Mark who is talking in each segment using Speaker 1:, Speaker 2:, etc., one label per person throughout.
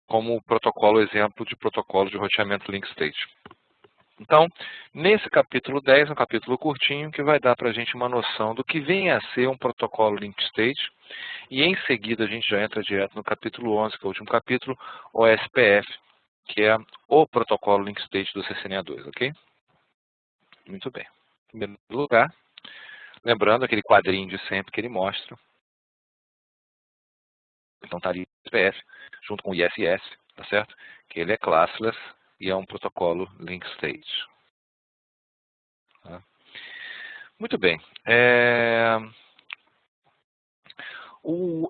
Speaker 1: como protocolo exemplo de protocolo de roteamento link state. Então, nesse capítulo 10, um capítulo curtinho, que vai dar para a gente uma noção do que vem a ser um protocolo link state, e em seguida a gente já entra direto no capítulo 11, que é o último capítulo, o SPF, que é o protocolo link state do CCNA2, ok? Muito bem. Em primeiro lugar, lembrando aquele quadrinho de sempre que ele mostra, então está ali o SPF, junto com o ISS, tá certo? Que ele é classless e é um protocolo link state. Tá? Muito bem.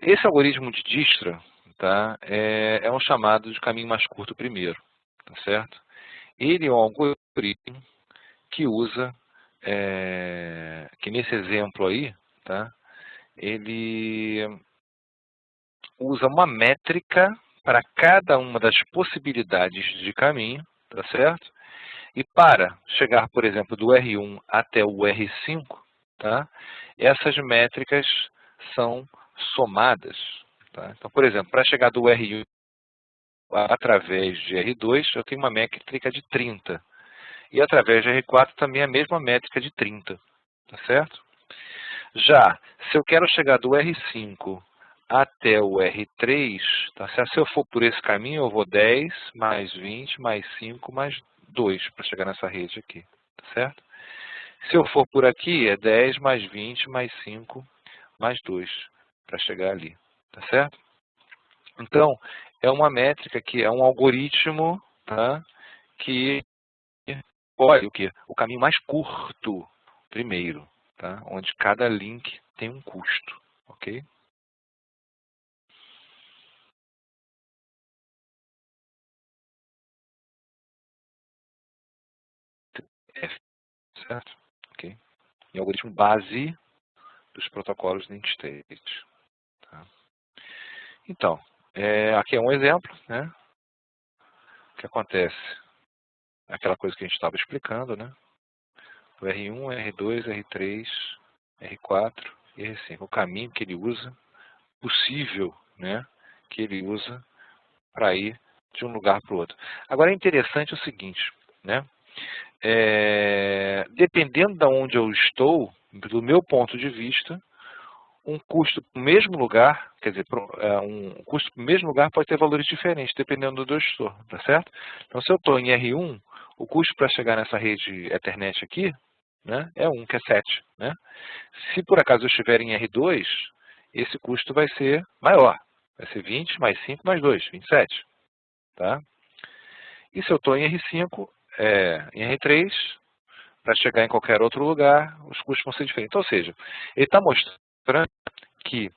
Speaker 1: Esse algoritmo de Dijkstra, tá, é um chamado de caminho mais curto primeiro, tá certo? Ele é um algoritmo que usa, que nesse exemplo aí, tá, ele usa uma métrica para cada uma das possibilidades de caminho, tá certo? E para chegar, por exemplo, do R1 até o R5, tá, essas métricas são somadas. Tá? Então, por exemplo, para chegar do R1 através de R2, eu tenho uma métrica de 30. E através de R4 também a mesma métrica de 30. Tá certo? Já, se eu quero chegar do R5 até o R3, tá certo? Se eu for por esse caminho, eu vou 10, mais 20, mais 5, mais 2 para chegar nessa rede aqui. Tá certo? Se eu for por aqui, é 10 mais 20 mais 5 mais 2 para chegar ali. Tá certo? Então, é uma métrica que é um algoritmo, tá, que escolhe o quê? O caminho mais curto primeiro, tá, onde cada link tem um custo. Ok? F, certo? Ok? E algoritmo base dos protocolos link state. Tá? Então, aqui é um exemplo, né? O que acontece? Aquela coisa que a gente estava explicando, né? O R1, R2, R3, R4 e R5. O caminho que ele usa, possível, né? Que ele usa para ir de um lugar para o outro. Agora é interessante o seguinte, né? Dependendo de onde eu estou, do meu ponto de vista, um custo para o mesmo lugar, quer dizer, um custo para o mesmo lugar pode ter valores diferentes, dependendo do onde eu estou, tá certo? Então, se eu estou em R1, o custo para chegar nessa rede Ethernet aqui, né, é 1, que é 7. Né? Se por acaso eu estiver em R2, esse custo vai ser maior. Vai ser 20 mais 5 mais 2, 27. Tá? E se eu estou em R5, em R3, para chegar em qualquer outro lugar, os custos vão ser diferentes. Ou seja, ele está mostrando que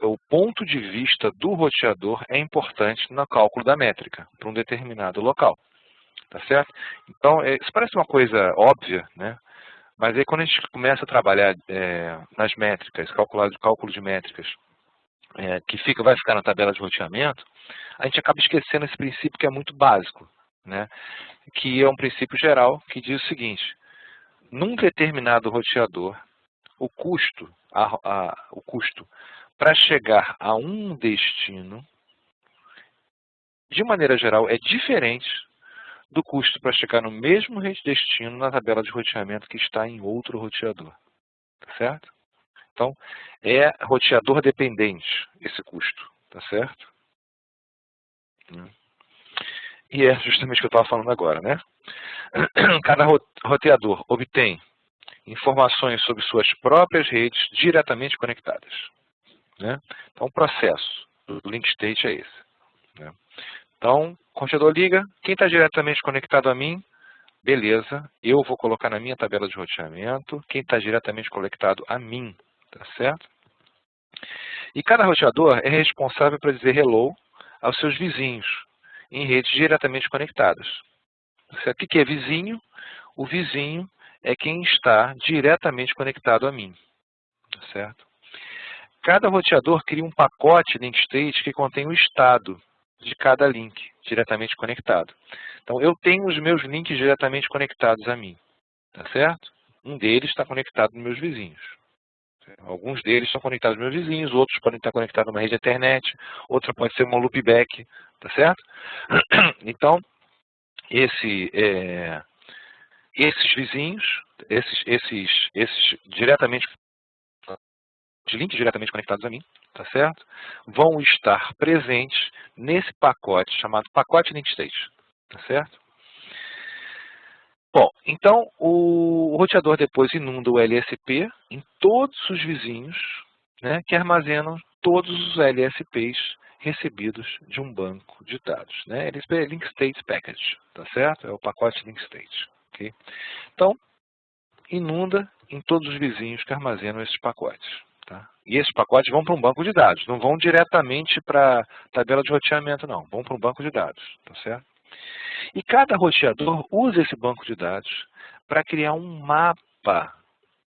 Speaker 1: o ponto de vista do roteador é importante no cálculo da métrica para um determinado local. Tá certo? Então, isso parece uma coisa óbvia, né? Mas aí quando a gente começa a trabalhar nas métricas, cálculo de métricas, que vai ficar na tabela de roteamento, a gente acaba esquecendo esse princípio que é muito básico, né? Que é um princípio geral que diz o seguinte: num determinado roteador, o custo para chegar a um destino, de maneira geral, é diferente do custo para chegar no mesmo destino na tabela de roteamento que está em outro roteador. Tá certo? Então, é roteador dependente esse custo. Tá certo? E é justamente o que eu estava falando agora, né? Cada roteador obtém informações sobre suas próprias redes diretamente conectadas. Né? Então, o processo do link state é esse. Né? Então, o roteador liga, quem está diretamente conectado a mim, beleza, eu vou colocar na minha tabela de roteamento quem está diretamente conectado a mim, tá certo? E cada roteador é responsável para dizer hello aos seus vizinhos, em redes diretamente conectadas. O que é vizinho? O vizinho é quem está diretamente conectado a mim, tá certo? Cada roteador cria um pacote link state que contém o estado de cada link diretamente conectado. Então, eu tenho os meus links diretamente conectados a mim, tá certo? Um deles está conectado nos meus vizinhos. Alguns deles estão conectados aos meus vizinhos, outros podem estar conectados a uma rede Ethernet, outra pode ser uma loopback, tá certo? Então, esses vizinhos, esses diretamente, de links diretamente conectados a mim, tá certo? Vão estar presentes nesse pacote chamado pacote link state, tá certo? Bom, então o roteador depois inunda o LSP em todos os vizinhos, né, que armazenam todos os LSPs recebidos de um banco de dados, né? LSP é Link State Package, tá certo? É o pacote Link State, ok? Então, inunda em todos os vizinhos que armazenam esses pacotes, tá? E esses pacotes vão para um banco de dados, não vão diretamente para a tabela de roteamento, não. Vão para um banco de dados, tá certo? E cada roteador usa esse banco de dados para criar um mapa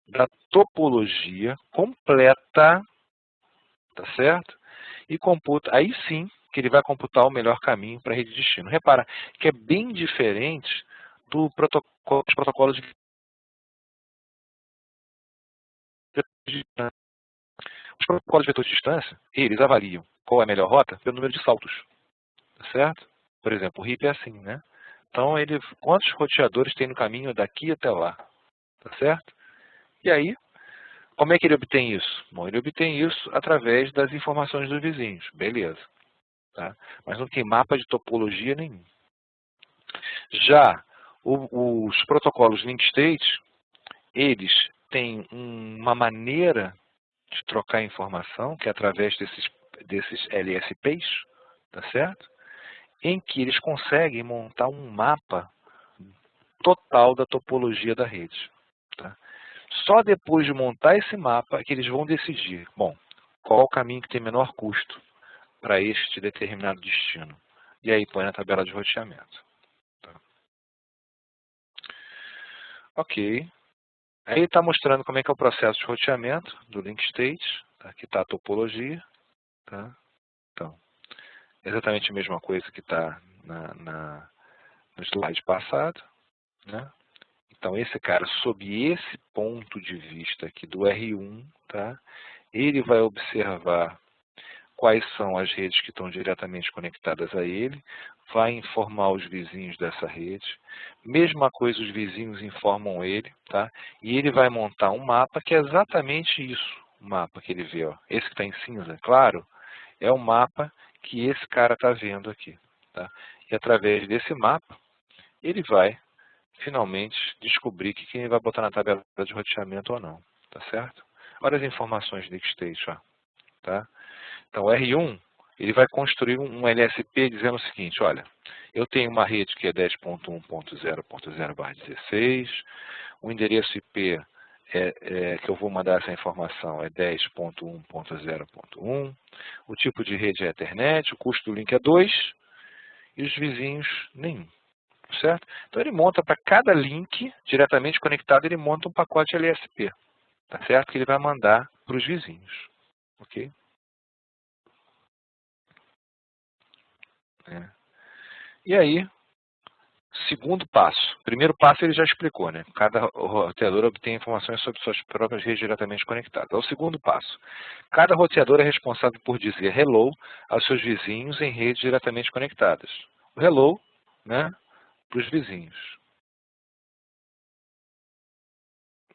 Speaker 1: da topologia completa, tá certo? E computa, aí sim que ele vai computar o melhor caminho para a rede de destino. Repara que é bem diferente dos protocolos de distância. Os protocolos de vetor de distância, eles avaliam qual é a melhor rota pelo número de saltos, tá certo? Por exemplo, o RIP é assim, né? Então, quantos roteadores tem no caminho daqui até lá, tá certo? E aí, como é que ele obtém isso? Bom, ele obtém isso através das informações dos vizinhos, beleza. Tá? Mas não tem mapa de topologia nenhum. Já os protocolos link state, eles têm uma maneira de trocar informação, que é através desses LSPs, tá certo? Em que eles conseguem montar um mapa total da topologia da rede. Tá? Só depois de montar esse mapa é que eles vão decidir, bom, qual o caminho que tem menor custo para este determinado destino. E aí põe na tabela de roteamento. Tá? Ok. Aí está mostrando como é que é o processo de roteamento do link state. Tá? Aqui está a topologia. Tá? Então, exatamente a mesma coisa que está no slide passado. Né? Então, esse cara, sob esse ponto de vista aqui do R1, tá? Ele vai observar quais são as redes que estão diretamente conectadas a ele, vai informar os vizinhos dessa rede. Mesma coisa, os vizinhos informam ele, tá? E ele vai montar um mapa que é exatamente isso, o mapa que ele vê. Ó. Esse que está em cinza, claro, é o mapa que esse cara está vendo aqui. Tá? E através desse mapa, ele vai finalmente descobrir que quem vai botar na tabela de roteamento ou não. Tá certo? Olha as informações de state, ó, tá? Então, o R1, ele vai construir um LSP dizendo o seguinte, olha, eu tenho uma rede que é 10.1.0.0/16, o endereço IP que eu vou mandar essa informação é 10.1.0.1, o tipo de rede é Ethernet, o custo do link é 2 e os vizinhos nenhum. Certo? Então ele monta para cada link diretamente conectado, ele monta um pacote LSP, tá certo? Que ele vai mandar para os vizinhos, ok? E aí, segundo passo. Primeiro passo ele já explicou, né? Cada roteador obtém informações sobre suas próprias redes diretamente conectadas. É o segundo passo. Cada roteador é responsável por dizer hello aos seus vizinhos em redes diretamente conectadas. O hello, né? Para os vizinhos.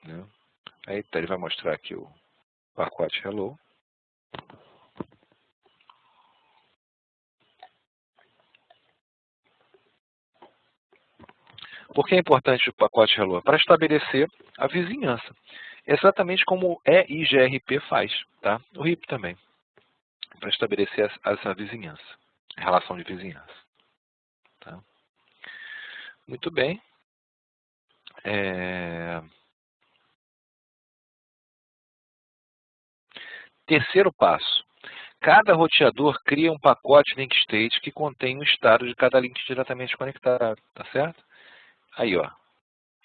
Speaker 1: Né? Aí ele vai mostrar aqui o pacote hello. Por que é importante o pacote hello? Para estabelecer a vizinhança. Exatamente como o EIGRP faz, tá? O RIP também. Para estabelecer essa vizinhança, a relação de vizinhança. Tá? Muito bem. Terceiro passo. Cada roteador cria um pacote link state que contém o estado de cada link diretamente conectado, tá certo? Aí, ó,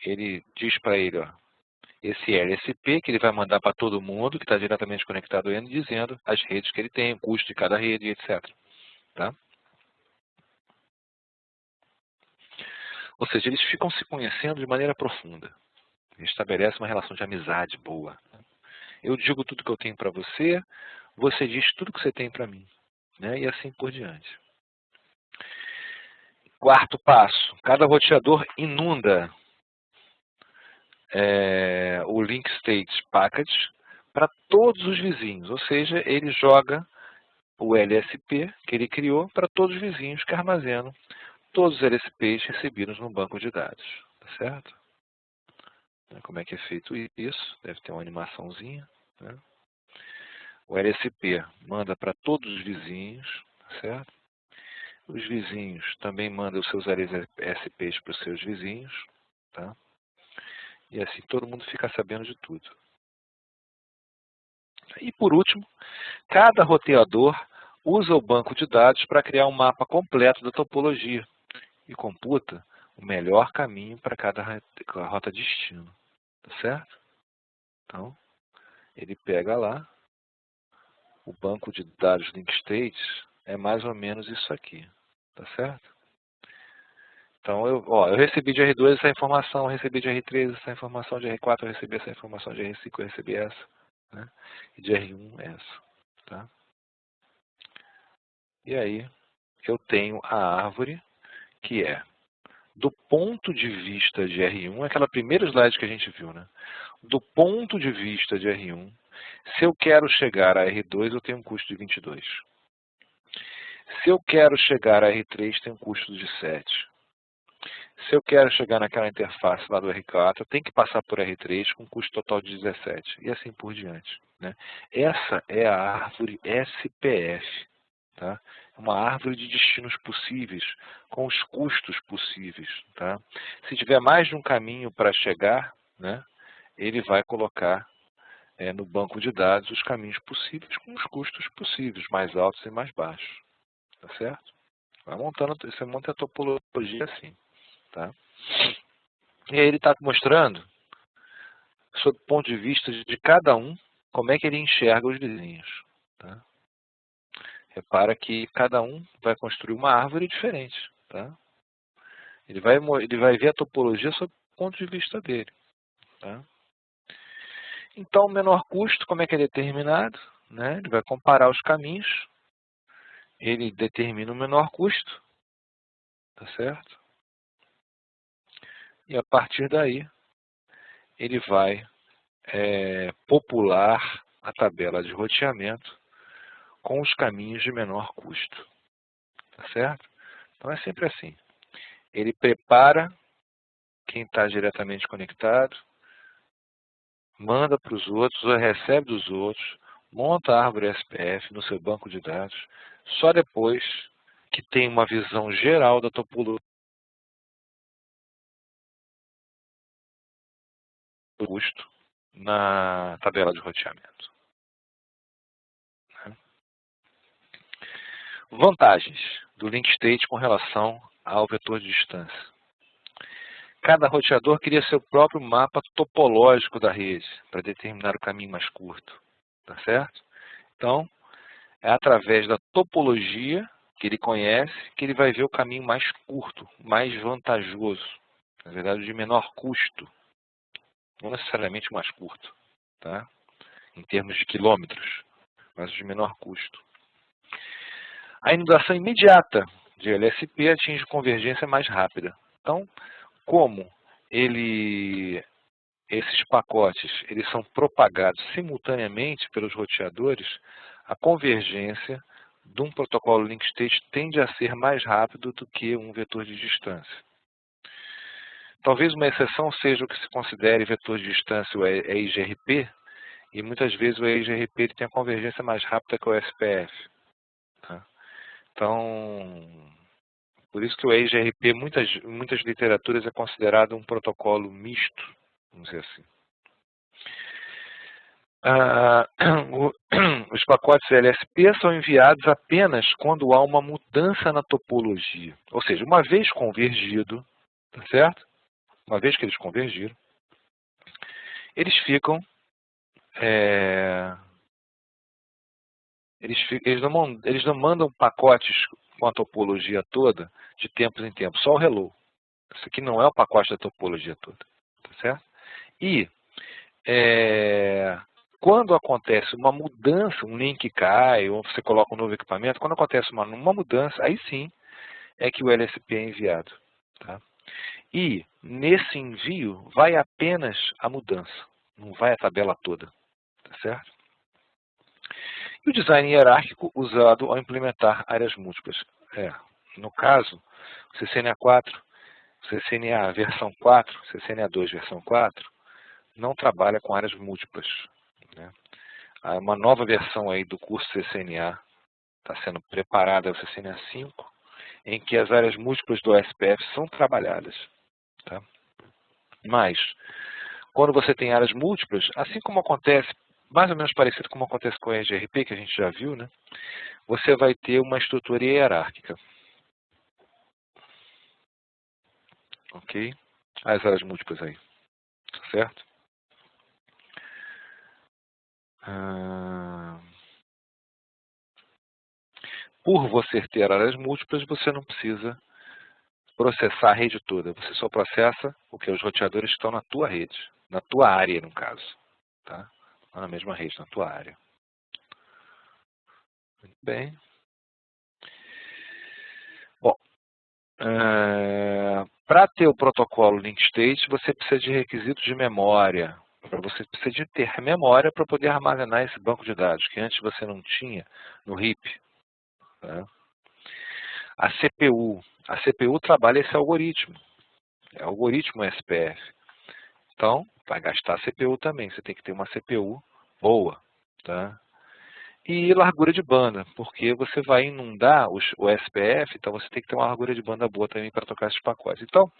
Speaker 1: ele diz para ele, ó, esse LSP que ele vai mandar para todo mundo que está diretamente conectado a ele, dizendo as redes que ele tem, o custo de cada rede, etc. Tá? Ou seja, eles ficam se conhecendo de maneira profunda. Ele estabelece uma relação de amizade boa. Eu digo tudo que eu tenho para você, você diz tudo que você tem para mim, né? E assim por diante. Quarto passo, cada roteador inunda o link state package para todos os vizinhos, ou seja, ele joga o LSP que ele criou para todos os vizinhos que armazenam todos os LSPs recebidos no banco de dados, tá certo? Como é que é feito isso? Deve ter uma animaçãozinha, né? O LSP manda para todos os vizinhos, tá certo? Os vizinhos também mandam os seus LSPs para os seus vizinhos, tá? E assim todo mundo fica sabendo de tudo. E por último, cada roteador usa o banco de dados para criar um mapa completo da topologia e computa o melhor caminho para cada rota destino, tá certo? Então, ele pega lá, o banco de dados link states é mais ou menos isso aqui, tá certo? Então, eu recebi de R2 essa informação, eu recebi de R3 essa informação, de R4 eu recebi essa informação, de R5 eu recebi essa, né? E de R1 essa, tá? E aí, eu tenho a árvore que é, do ponto de vista de R1, aquela primeira slide que a gente viu, né? Do ponto de vista de R1, se eu quero chegar a R2, eu tenho um custo de 22. Se eu quero chegar a R3, tem um custo de 7. Se eu quero chegar naquela interface lá do R4, eu tenho que passar por R3 com um custo total de 17. E assim por diante, né? Essa é a árvore SPF. Tá? Uma árvore de destinos possíveis, com os custos possíveis. Tá? Se tiver mais de um caminho para chegar, né, ele vai colocar no banco de dados os caminhos possíveis com os custos possíveis, mais altos e mais baixos. Tá certo? Vai montando, você monta a topologia assim. Tá? E aí ele está mostrando, sob o ponto de vista de cada um, como é que ele enxerga os vizinhos. Tá? Repara que cada um vai construir uma árvore diferente. Tá? Ele vai ver a topologia sob o ponto de vista dele. Tá? Então, o menor custo, como é que é determinado? Né? Ele vai comparar os caminhos, ele determina o menor custo, tá certo? E a partir daí, ele vai popular a tabela de roteamento com os caminhos de menor custo, tá certo? Então é sempre assim. Ele prepara quem está diretamente conectado, manda para os outros, ou recebe dos outros, monta a árvore SPF no seu banco de dados, só depois que tem uma visão geral da topologia do custo na tabela de roteamento. Vantagens do link state com relação ao vetor de distância. Cada roteador cria seu próprio mapa topológico da rede para determinar o caminho mais curto, tá certo? Então, é através da topologia que ele conhece que ele vai ver o caminho mais curto, mais vantajoso, na verdade de menor custo, não necessariamente o mais curto, tá? Em termos de quilômetros, mas de menor custo. A inundação imediata de LSP atinge convergência mais rápida. Então, como esses pacotes eles são propagados simultaneamente pelos roteadores, a convergência de um protocolo link state tende a ser mais rápido do que um vetor de distância. Talvez uma exceção seja o que se considere vetor de distância, o EIGRP, e muitas vezes o EIGRP tem a convergência mais rápida que o SPF. Tá? Então, por isso que o EIGRP, em muitas literaturas, é considerado um protocolo misto, vamos dizer assim. Os pacotes LSP são enviados apenas quando há uma mudança na topologia. Ou seja, uma vez convergido, tá certo? Uma vez que eles convergiram, eles ficam... Eles não mandam pacotes com a topologia toda de tempos em tempos, só o hello. Isso aqui não é o pacote da topologia toda, tá certo? E quando acontece uma mudança, um link cai, ou você coloca um novo equipamento, quando acontece uma mudança, aí sim é que o LSP é enviado. Tá? E nesse envio vai apenas a mudança, não vai a tabela toda. Tá certo? E o design hierárquico usado ao implementar áreas múltiplas. No caso, o CCNA4, CCNA versão 4, CCNA2 versão 4, não trabalha com áreas múltiplas. Né? Há uma nova versão aí do curso CCNA, está sendo preparada, o CCNA 5, em que as áreas múltiplas do SPF são trabalhadas. Tá? Mas, quando você tem áreas múltiplas, assim como acontece, mais ou menos parecido como acontece com a EGRP, que a gente já viu, né? Você vai ter uma estrutura hierárquica. Ok? As áreas múltiplas aí. Certo? Por você ter áreas múltiplas, você não precisa processar a rede toda. Você só processa o que os roteadores estão na tua rede. Na tua área, no caso. Tá? Não na mesma rede, na tua área. Muito bem. Bom, para ter o protocolo Link State, você precisa de requisitos de memória. Você precisa de ter memória para poder armazenar esse banco de dados, que antes você não tinha no RIP. Tá? A CPU trabalha esse algoritmo. É o algoritmo SPF. Então, vai gastar a CPU também. Você tem que ter uma CPU boa. Tá? E largura de banda, porque você vai inundar o SPF, então você tem que ter uma largura de banda boa também para tocar esses pacotes. Então,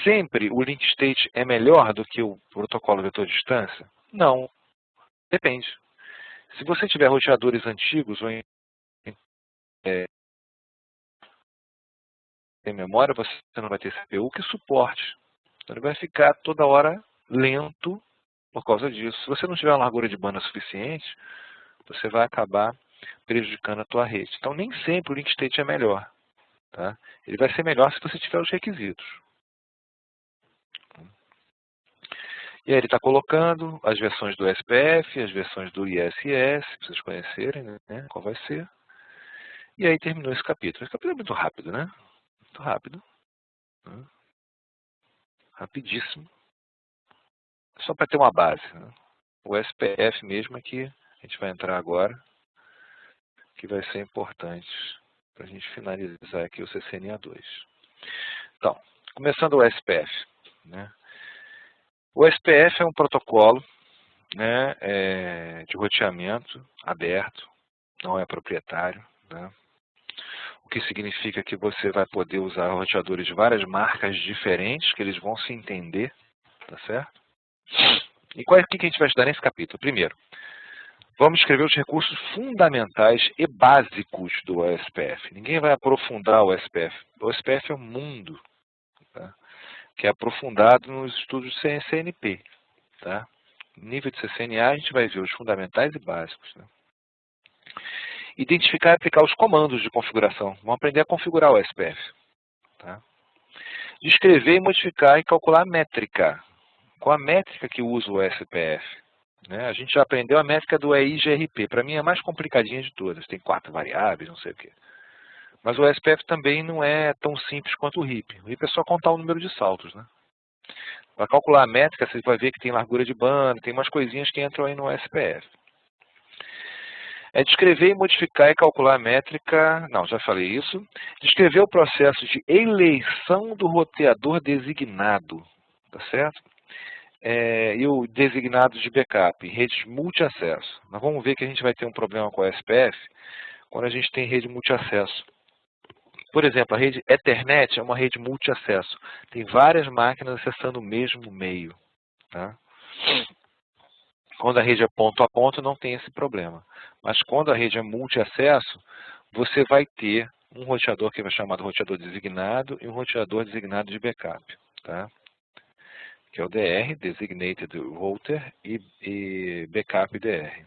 Speaker 1: sempre o link state é melhor do que o protocolo vetor de distância? Não, depende. Se você tiver roteadores antigos ou em memória, você não vai ter CPU que suporte. Então ele vai ficar toda hora lento por causa disso. Se você não tiver uma largura de banda suficiente, você vai acabar prejudicando a tua rede. Então nem sempre o link state é melhor. Tá? Ele vai ser melhor se você tiver os requisitos. E aí ele está colocando as versões do SPF, as versões do ISS, para vocês conhecerem, né, qual vai ser. E aí terminou esse capítulo. Esse capítulo é muito rápido, né? Muito rápido. Né? Rapidíssimo. Só para ter uma base. Né? O SPF mesmo é que a gente vai entrar agora, que vai ser importante para a gente finalizar aqui o CCNA2. Então, começando o SPF. Né? O SPF é um protocolo, né, de roteamento aberto, não é proprietário. Né? O que significa que você vai poder usar roteadores de várias marcas diferentes, que eles vão se entender. Tá certo? E o que a gente vai estudar nesse capítulo? Primeiro, vamos escrever os recursos fundamentais e básicos do OSPF. Ninguém vai aprofundar o OSPF. O OSPF é um mundo, tá? Que é aprofundado nos estudos de CNP. Tá? No nível de CCNA, a gente vai ver os fundamentais e básicos. Né? Identificar e aplicar os comandos de configuração. Vamos aprender a configurar o OSPF. Tá? Descrever, modificar e calcular a métrica. Qual a métrica que usa o SPF? Né? A gente já aprendeu a métrica do EIGRP. Para mim é a mais complicadinha de todas. Tem 4 variáveis, não sei o quê. Mas o SPF também não é tão simples quanto o RIP. O RIP é só contar o número de saltos. Né? Para calcular a métrica, você vai ver que tem largura de banda, tem umas coisinhas que entram aí no SPF. É descrever, modificar e calcular a métrica. Não, já falei isso. Descrever o processo de eleição do roteador designado. Tá certo? E o designado de backup, redes multiacesso. Nós vamos ver que a gente vai ter um problema com o SPF quando a gente tem rede multiacesso. Por exemplo, a rede Ethernet é uma rede multiacesso. Tem várias máquinas acessando o mesmo meio. Tá? Quando a rede é ponto a ponto, não tem esse problema. Mas quando a rede é multiacesso, você vai ter um roteador que é chamado roteador designado e um roteador designado de backup. Tá? Que é o DR, Designated Router, e Backup DR.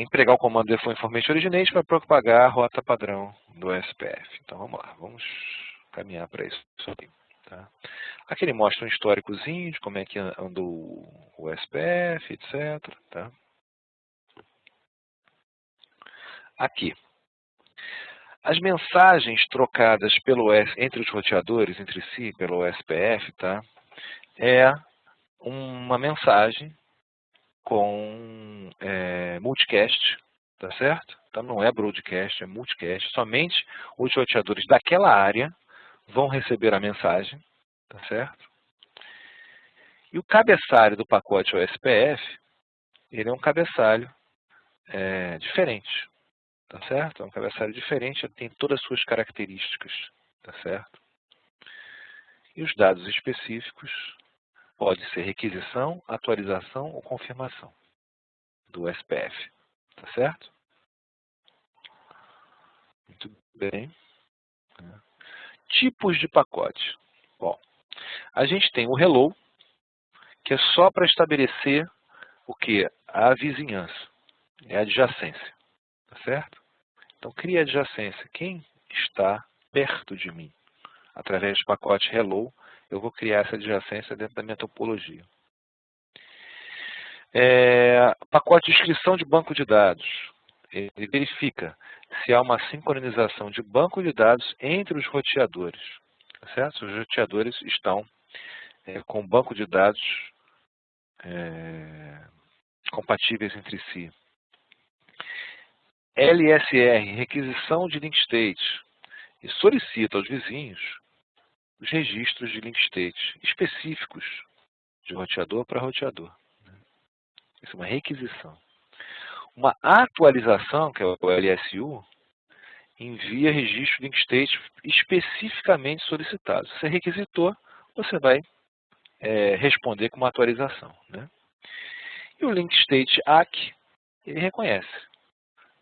Speaker 1: Empregar o comando Default Information Originate para propagar a rota padrão do SPF. Então vamos lá, vamos caminhar para isso aqui. Tá? Aqui ele mostra um históricozinho de como é que andou o SPF, etc. Tá? Aqui. As mensagens trocadas entre os roteadores, entre si, pelo SPF, tá? É uma mensagem com multicast, tá certo? Então não é broadcast, é multicast. Somente os roteadores daquela área vão receber a mensagem, tá certo? E o cabeçalho do pacote OSPF, ele é um cabeçalho diferente, tá certo? É um cabeçalho diferente, ele tem todas as suas características, tá certo? E os dados específicos podem ser requisição, atualização ou confirmação do SPF, tá certo? Muito bem. Tipos de pacote. Bom, a gente tem o hello, que é só para estabelecer o que? A vizinhança, é a adjacência, tá certo? Então, cria adjacência. Quem está perto de mim? Através do pacote hello, eu vou criar essa adjacência dentro da minha topologia. Pacote de inscrição de banco de dados. Ele verifica se há uma sincronização de banco de dados entre os roteadores. Tá certo? Os roteadores estão com banco de dados compatíveis entre si. LSR, requisição de link state, e solicita aos vizinhos os registros de link state específicos de roteador para roteador. Isso é uma requisição. Uma atualização, que é o LSU, envia registro de link state especificamente solicitado. Se você requisitou, você vai responder com uma atualização, né? E o link state ACK, ele reconhece,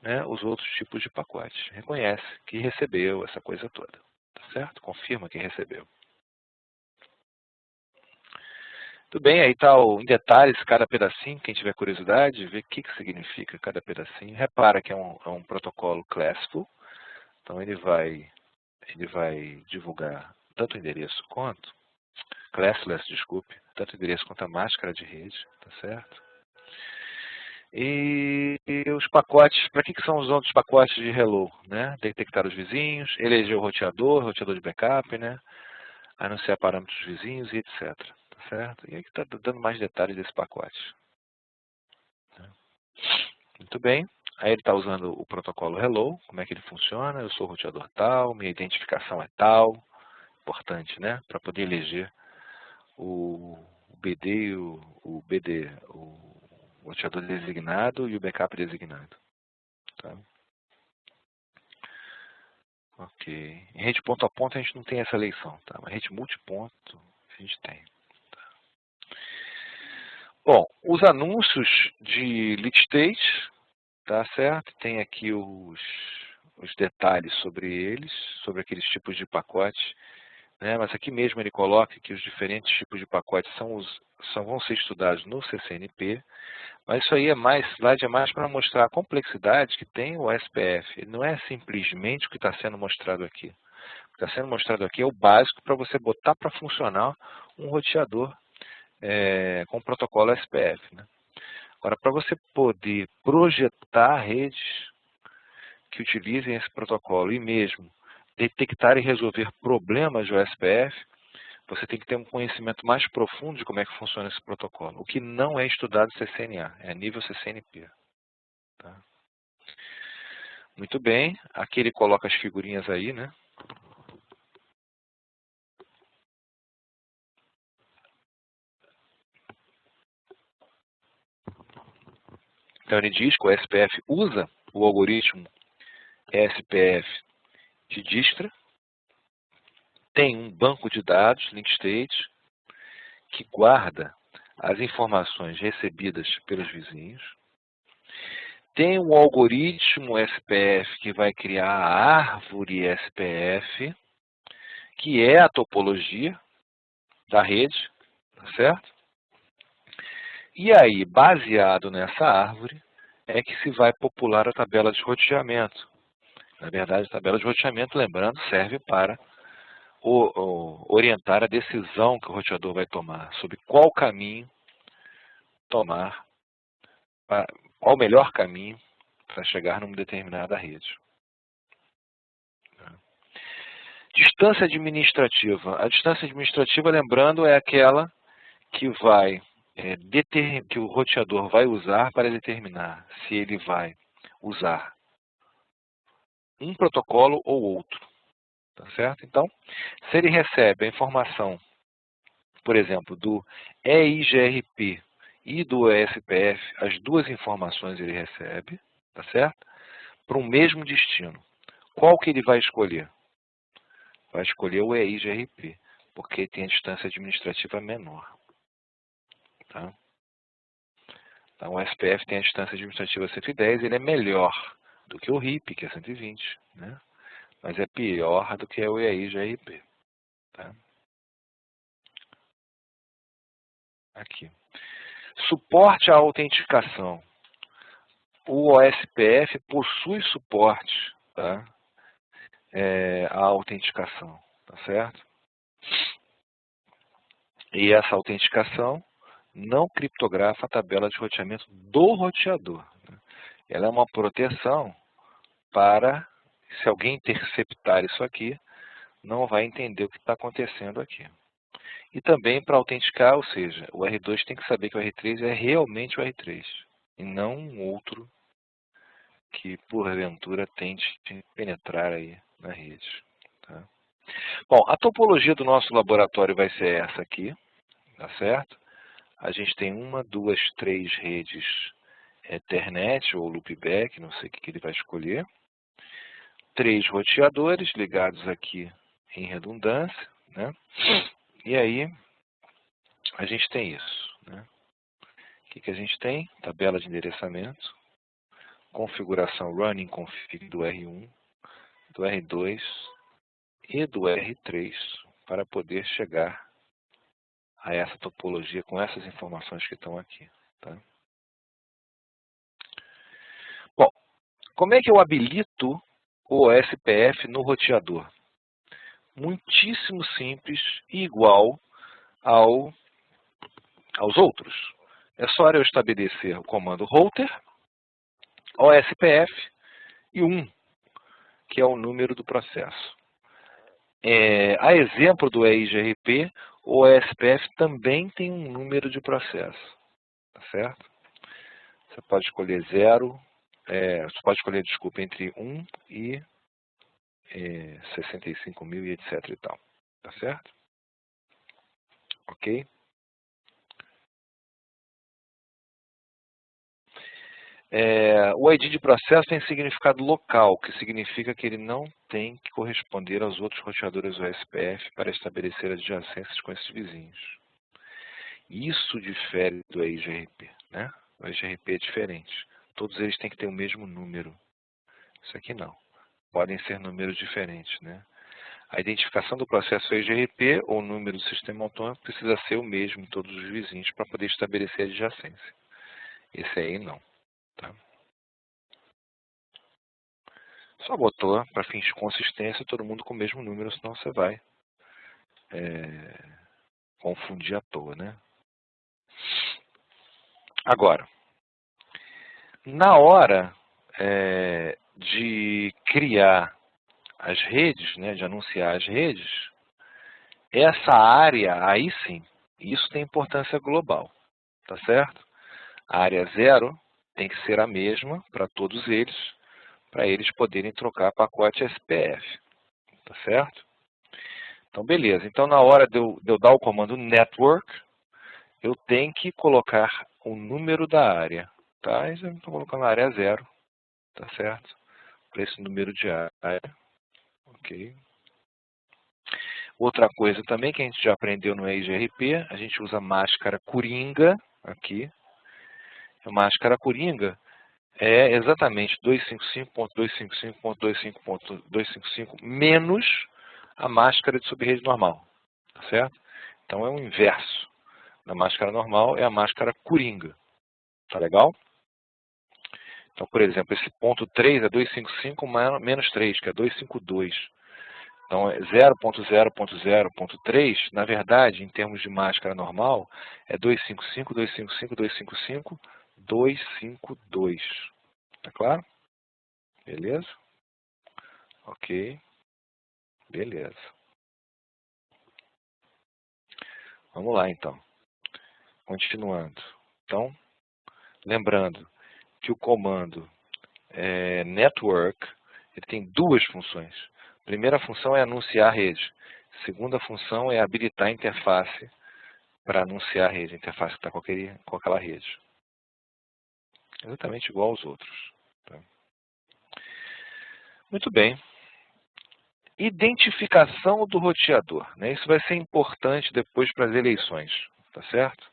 Speaker 1: né, os outros tipos de pacotes. Reconhece que recebeu essa coisa toda, tá certo? Confirma que recebeu. Tudo bem, aí está em detalhes cada pedacinho, quem tiver curiosidade, ver o que significa cada pedacinho. Repara que é um protocolo classful, então ele vai divulgar tanto o endereço quanto, classless, desculpe, tanto o endereço quanto a máscara de rede, tá certo? E os pacotes, para que são os outros pacotes de hello? Né? Detectar os vizinhos, eleger o roteador de backup, né? Anunciar parâmetros vizinhos e etc. Tá certo? E aí está dando mais detalhes desse pacote. Muito bem. Aí ele está usando o protocolo hello, como é que ele funciona, eu sou o roteador tal, minha identificação é tal, importante, né? Para poder eleger o BD, o BD, o roteador designado e o backup designado. Tá? Ok. Em rede ponto a ponto a gente não tem essa eleição, tá? Mas rede multiponto a gente tem. Tá? Bom, os anúncios de leak state, tá certo? Tem aqui os detalhes sobre eles, sobre aqueles tipos de pacote, né? Mas aqui mesmo ele coloca que os diferentes tipos de pacotes vão ser estudados no CCNP, mas isso aí é mais para mostrar a complexidade que tem o SPF. Ele não é simplesmente o que está sendo mostrado aqui. O que está sendo mostrado aqui é o básico para você botar para funcionar um roteador com o protocolo SPF. Né? Agora, para você poder projetar redes que utilizem esse protocolo e mesmo detectar e resolver problemas do SPF, você tem que ter um conhecimento mais profundo de como é que funciona esse protocolo, o que não é estudado em CCNA, é nível CCNP. Tá? Muito bem, aqui ele coloca as figurinhas aí, né? Então ele diz que o SPF usa o algoritmo SPF de Dijkstra, tem um banco de dados, link state, que guarda as informações recebidas pelos vizinhos. Tem um algoritmo SPF que vai criar a árvore SPF, que é a topologia da rede, tá certo? E aí, baseado nessa árvore, é que se vai popular a tabela de roteamento. Na verdade, a tabela de roteamento, lembrando, serve para orientar a decisão que o roteador vai tomar, sobre qual caminho tomar, qual o melhor caminho para chegar numa determinada rede. Distância administrativa. A distância administrativa, lembrando, é aquela que que o roteador vai usar para determinar se ele vai usar um protocolo ou outro. Tá certo? Então, se ele recebe a informação, por exemplo, do EIGRP e do ESPF, as duas informações ele recebe, tá certo? Para um mesmo destino. Qual que ele vai escolher? Vai escolher o EIGRP, porque tem a distância administrativa menor. Tá? Então, o SPF tem a distância administrativa 110, ele é melhor do que o RIP, que é 120, né? Mas é pior do que o EIGRP. Tá? Aqui. Suporte à autenticação. O OSPF possui suporte, tá? À autenticação, tá certo? E essa autenticação não criptografa a tabela de roteamento do roteador. Né? Ela é uma proteção para, se alguém interceptar isso aqui, não vai entender o que está acontecendo aqui. E também para autenticar, ou seja, o R2 tem que saber que o R3 é realmente o R3, e não um outro que, porventura, tente penetrar aí na rede. Tá? Bom, a topologia do nosso laboratório vai ser essa aqui, tá certo? A gente tem 1, 2, 3 redes Ethernet ou loopback, não sei o que ele vai escolher. 3 roteadores ligados aqui em redundância, né? E aí, a gente tem isso, né? O que a gente tem? Tabela de endereçamento, configuração running config do R1, do R2 e do R3 para poder chegar a essa topologia com essas informações que estão aqui. Tá? Bom, como é que eu habilito o SPF no roteador? Muitíssimo simples e igual aos outros. É só eu estabelecer o comando router, OSPF e 1, que é o número do processo. A exemplo do EIGRP, o OSPF também tem um número de processo. Tá certo? Você pode escolher 0, você pode escolher, desculpa, entre 1 e 65.000 e etc e tal. Tá certo? Ok? O ID de processo tem significado local, que significa que ele não tem que corresponder aos outros roteadores OSPF para estabelecer adjacências com esses vizinhos. Isso difere do EIGRP, né? O EIGRP é diferente. Todos eles têm que ter o mesmo número. Isso aqui não. Podem ser números diferentes, né? A identificação do processo EIGRP ou o número do sistema autônomo precisa ser o mesmo em todos os vizinhos para poder estabelecer a adjacência. Esse aí não. Tá? Só botou, para fins de consistência, todo mundo com o mesmo número, senão você vai confundir à toa, né? Agora, na hora de criar as redes, né, de anunciar as redes, essa área, aí sim, isso tem importância global, tá certo? A área 0 tem que ser a mesma para todos eles, para eles poderem trocar pacote SPF, tá certo? Então, beleza. Então, na hora de eu dar o comando network, eu tenho que colocar o número da área, tá? Eu estou colocando a área 0, tá certo? Para esse número de área, ok? Outra coisa também que a gente já aprendeu no EIGRP, a gente usa máscara coringa aqui. A máscara coringa é exatamente 255.255.255.255 menos a máscara de subrede normal, tá certo? Então é o inverso da máscara normal, é a máscara coringa, tá legal? Então, por exemplo, esse ponto 3 é 255 menos 3, que é 252. Então, 0.0.0.3, na verdade, em termos de máscara normal, é 255, 255, 255, 252. Tá claro? Beleza? Ok. Beleza. Vamos lá, então. Continuando. Então, lembrando que o comando network ele tem duas funções. A primeira função é anunciar a rede. A segunda função é habilitar a interface para anunciar a rede. A interface que está com aquela rede. Exatamente igual aos outros. Tá? Muito bem. Identificação do roteador. Né? Isso vai ser importante depois para as eleições. Tá certo?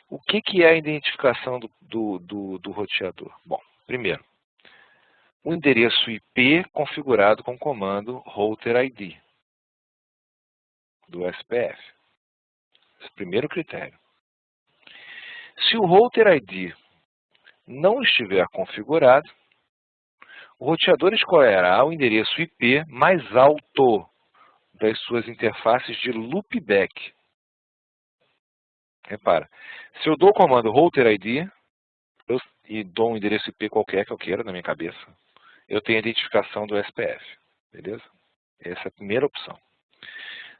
Speaker 1: O que é a identificação do roteador? Bom, primeiro, o endereço IP configurado com o comando router ID do SPF. Esse é o primeiro critério. Se o router ID não estiver configurado, o roteador escolherá o endereço IP mais alto das suas interfaces de loopback. Repara, se eu dou o comando router ID e dou um endereço IP qualquer que eu queira na minha cabeça, eu tenho a identificação do SPF. Beleza? Essa é a primeira opção.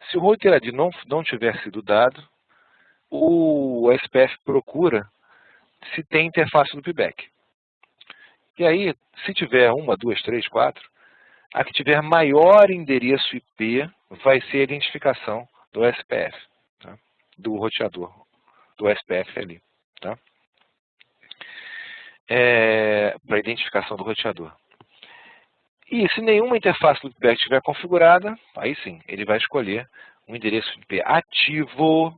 Speaker 1: Se o router ID não tiver sido dado, o SPF procura se tem interface loopback. E aí, se tiver uma, duas, três, quatro, a que tiver maior endereço IP vai ser a identificação do SPF, tá? Do roteador, do SPF ali. Tá? Para a identificação do roteador. E se nenhuma interface loopback estiver configurada, aí sim, ele vai escolher um endereço IP ativo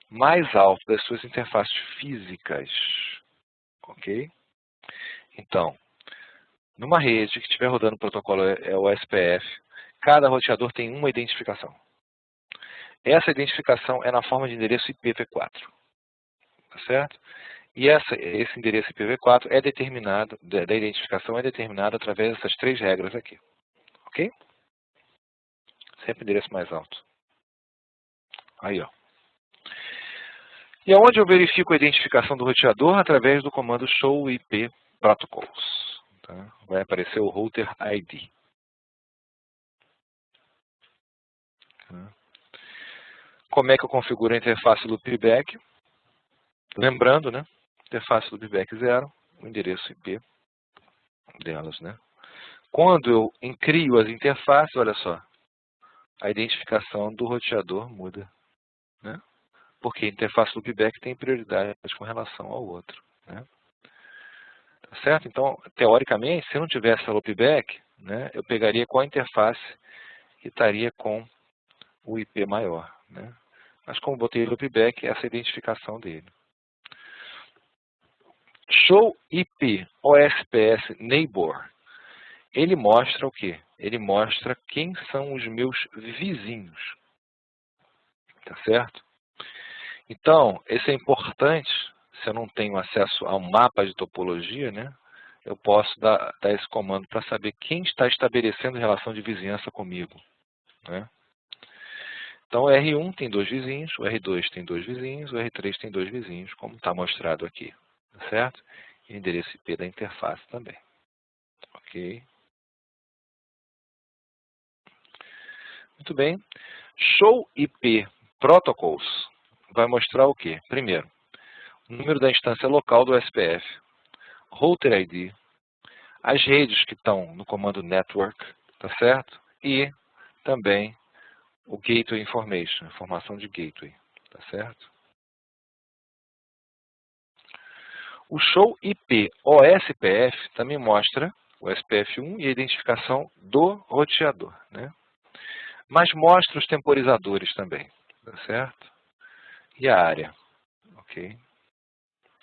Speaker 1: mais alto das suas interfaces físicas. Ok? Então, numa rede que estiver rodando o protocolo OSPF, cada roteador tem uma identificação. Essa identificação é na forma de endereço IPv4. Tá certo? E esse endereço IPv4 é determinado, da identificação é determinado através dessas três regras aqui. Ok? Sempre endereço mais alto. Aí, ó. E aonde eu verifico a identificação do roteador? Através do comando show IP protocols. Tá? Vai aparecer o router ID. Tá? Como é que eu configuro a interface loopback? Lembrando, né? Interface loopback 0, o endereço IP delas, né? Quando eu crio as interfaces, olha só, a identificação do roteador muda, né? Porque a interface loopback tem prioridade com relação ao outro, né? Tá certo? Então, teoricamente, se não tivesse a loopback, né, eu pegaria qual interface que estaria com o IP maior, né? Mas como botei loopback, essa é a identificação dele. Show IP OSPF Neighbor. Ele mostra o quê? Ele mostra quem são os meus vizinhos. Tá certo? Então, isso é importante. Se eu não tenho acesso a um mapa de topologia, né, eu posso dar esse comando para saber quem está estabelecendo relação de vizinhança comigo. Né? Então, o R1 tem dois vizinhos, o R2 tem dois vizinhos, o R3 tem dois vizinhos, como está mostrado aqui. Tá certo? E o endereço IP da interface também. Ok? Muito bem. Show IP Protocols vai mostrar o quê? Primeiro, o número da instância local do SPF, router ID, as redes que estão no comando network, tá certo? E também o gateway information, informação de gateway, tá certo? O show IP OSPF também mostra o SPF1 e a identificação do roteador, né? Mas mostra os temporizadores também, tá certo? E a área, ok?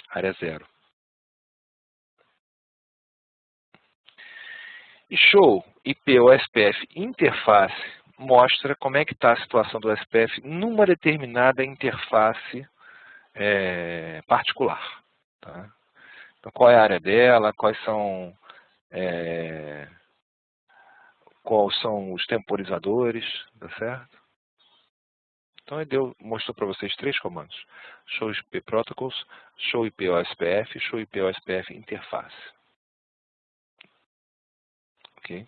Speaker 1: Área 0. E show IP OSPF interface mostra como é que está a situação do SPF numa determinada interface particular. Tá? Então, qual é a área dela, quais são quais são os temporizadores, tá certo? Então ele mostrou para vocês 3 comandos. Show IP Protocols, Show IP OSPF, Show IP OSPF Interface. Ok?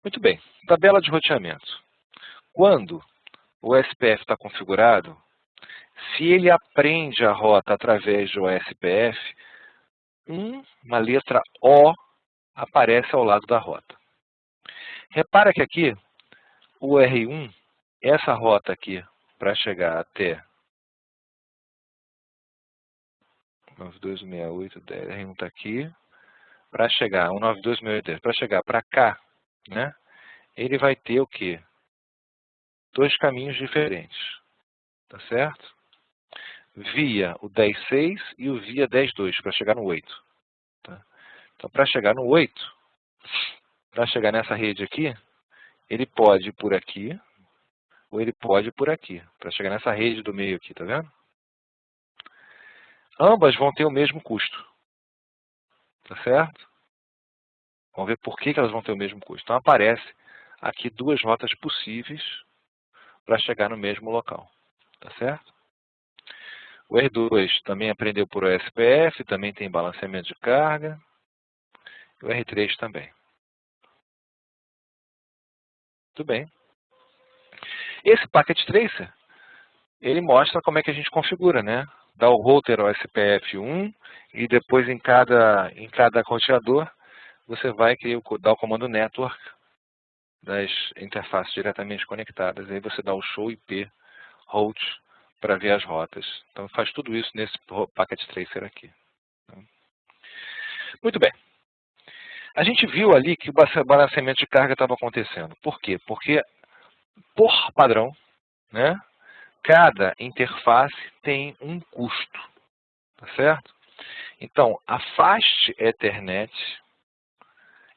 Speaker 1: Muito bem. Tabela de roteamento. Quando o SPF está configurado, se ele aprende a rota através do OSPF, uma letra O aparece ao lado da rota. Repara que aqui, o R1, essa rota aqui, para chegar até 9268, R1 está aqui, para chegar, 19268, para chegar para cá, né, ele vai ter o quê? 2 caminhos diferentes, tá certo? Via o 10.6 e o via 10.2, para chegar no 8. Tá? Então, para chegar no 8, para chegar nessa rede aqui, ele pode ir por aqui, ou ele pode ir por aqui, para chegar nessa rede do meio aqui, tá vendo? Ambas vão ter o mesmo custo, tá certo? Vamos ver por que elas vão ter o mesmo custo. Então, aparece aqui 2 rotas possíveis para chegar no mesmo local, tá certo? O R2 também aprendeu por OSPF, também tem balanceamento de carga. E o R3 também. Tudo bem. Esse Packet Tracer, ele mostra como é que a gente configura, né? Dá o router OSPF1 e depois em cada roteador você vai dar o comando network das interfaces diretamente conectadas. Aí você dá o show IP route para ver as rotas. Então faz tudo isso nesse Packet Tracer aqui. Muito bem. A gente viu ali que o balanceamento de carga estava acontecendo. Por quê? Porque, por padrão, né, cada interface tem um custo. Tá certo? Então, a Fast Ethernet,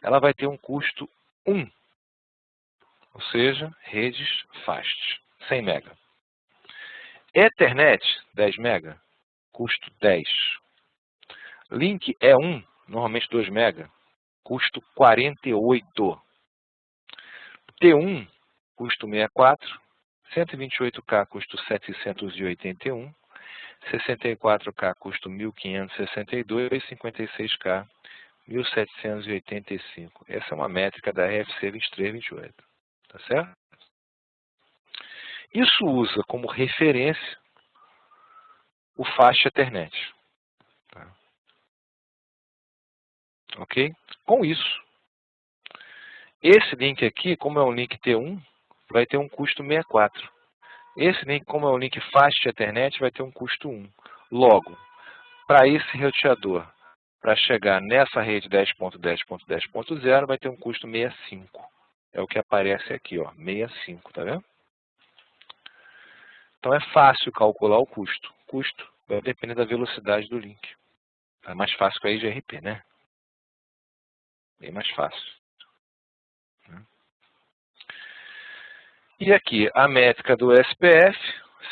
Speaker 1: ela vai ter um custo 1. Ou seja, redes Fast, 100 MB. Ethernet, 10 MB, custo 10. Link E1, normalmente 2 MB, custo 48. T1, custo 64. 128K, custo 781. 64K, custo 1.562. 56K, 1.785. Essa é uma métrica da RFC 2328. Tá certo? Isso usa como referência o Fast Ethernet. Tá? Ok? Com isso, esse link aqui, como é um link T1, vai ter um custo 64. Esse link, como é um link Fast Ethernet, vai ter um custo 1. Logo, para esse roteador, para chegar nessa rede 10.10.10.0, vai ter um custo 65. É o que aparece aqui, ó, 65, tá vendo? Então é fácil calcular o custo. O custo vai depender da velocidade do link. É mais fácil que a IGRP, né? Bem mais fácil. E aqui a métrica do SPF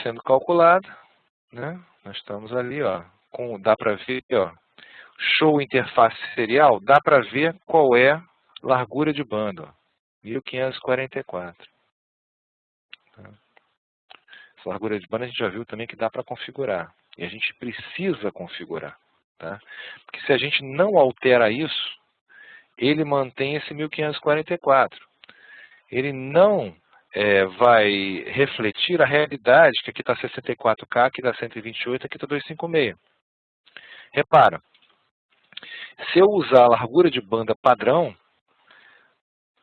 Speaker 1: sendo calculada, né? Nós estamos ali, ó, dá para ver, ó, show interface serial, dá para ver qual é a largura de banda, ó, 1544. Tá? Essa largura de banda a gente já viu também que dá para configurar. E a gente precisa configurar. Tá? Porque se a gente não altera isso, ele mantém esse 1544. Ele não vai refletir a realidade, que aqui está 64K, aqui está 128, aqui está 256. Repara, se eu usar a largura de banda padrão,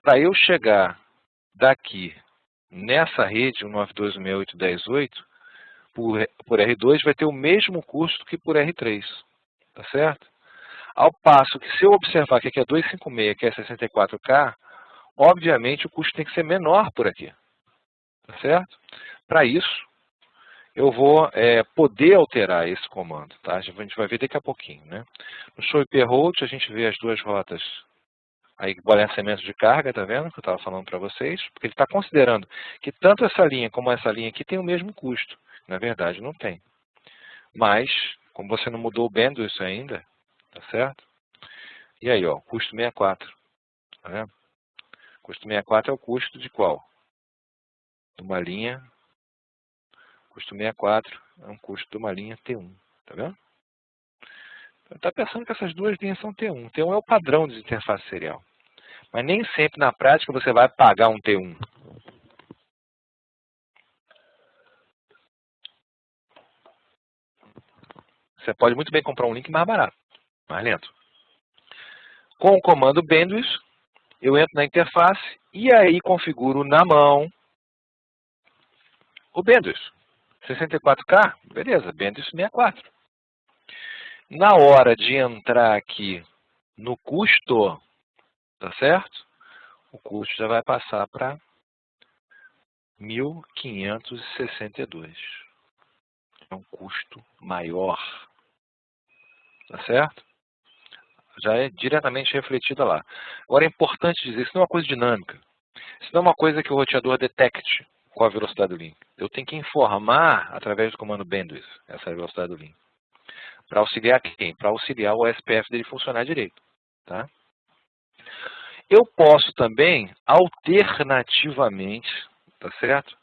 Speaker 1: para eu chegar daqui nessa rede 192.168.10.8, por R2 vai ter o mesmo custo que por R3. Tá certo? Ao passo que se eu observar que aqui é 256, que é 64K, obviamente o custo tem que ser menor por aqui. Tá certo? Para isso, eu vou poder alterar esse comando. Tá? A gente vai ver daqui a pouquinho. Né? No Show IP Route, a gente vê as 2 rotas. Aí, balanceamento de carga, tá vendo? Que eu estava falando para vocês. Porque ele está considerando que tanto essa linha como essa linha aqui tem o mesmo custo. Na verdade, não tem. Mas, como você não mudou o bandwidth ainda, tá certo? E aí, ó, custo 64. Tá vendo? Custo 64 é o custo de qual? De uma linha. Custo 64 é um custo de uma linha T1. Tá vendo? Está pensando que essas duas linhas são T1. T1 é o padrão de interface serial. Mas nem sempre na prática você vai pagar um T1. Você pode muito bem comprar um link mais barato, mais lento. Com o comando bandwidth, eu entro na interface e aí configuro na mão o bandwidth. 64K, beleza, bandwidth 64. Na hora de entrar aqui no custo, tá certo? O custo já vai passar para 1.562. É um custo maior, tá certo? Já é diretamente refletida lá. Agora é importante dizer, isso não é uma coisa dinâmica. Isso não é uma coisa que o roteador detecte com a velocidade do link. Eu tenho que informar através do comando bandwidth essa velocidade do link. Para auxiliar quem? Para auxiliar o SPF dele funcionar direito. Tá? Eu posso também, alternativamente, tá certo?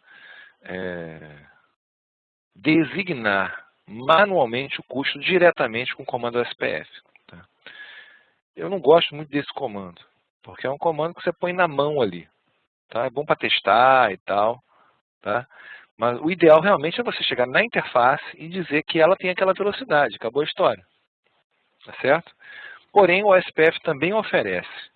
Speaker 1: Designar manualmente o custo diretamente com o comando SPF. Tá? Eu não gosto muito desse comando, porque é um comando que você põe na mão ali. Tá? É bom para testar e tal. Tá? Mas o ideal realmente é você chegar na interface e dizer que ela tem aquela velocidade. Acabou a história. Tá certo? Porém, o SPF também oferece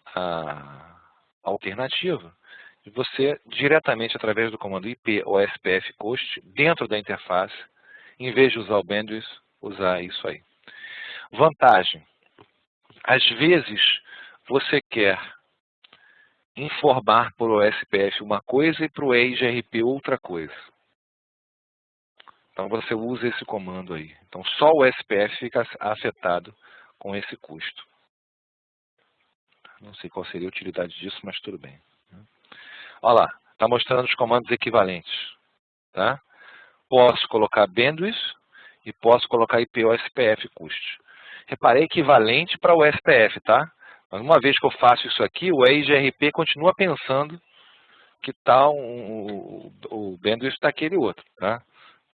Speaker 1: a alternativa de você, diretamente através do comando IP ou SPF Coast, dentro da interface, em vez de usar o bandwidth, usar isso aí. Vantagem. Às vezes, você quer informar para o SPF uma coisa e para o EIGRP outra coisa. Então, você usa esse comando aí. Então, só o SPF fica afetado com esse custo. Não sei qual seria a utilidade disso, mas tudo bem. Olha lá, está mostrando os comandos equivalentes. Tá? Posso colocar bandwidth e posso colocar IP ou SPF custo. Reparei equivalente para o SPF, tá? Mas uma vez que eu faço isso aqui, o EIGRP continua pensando que tá o bandwidth daquele outro, tá?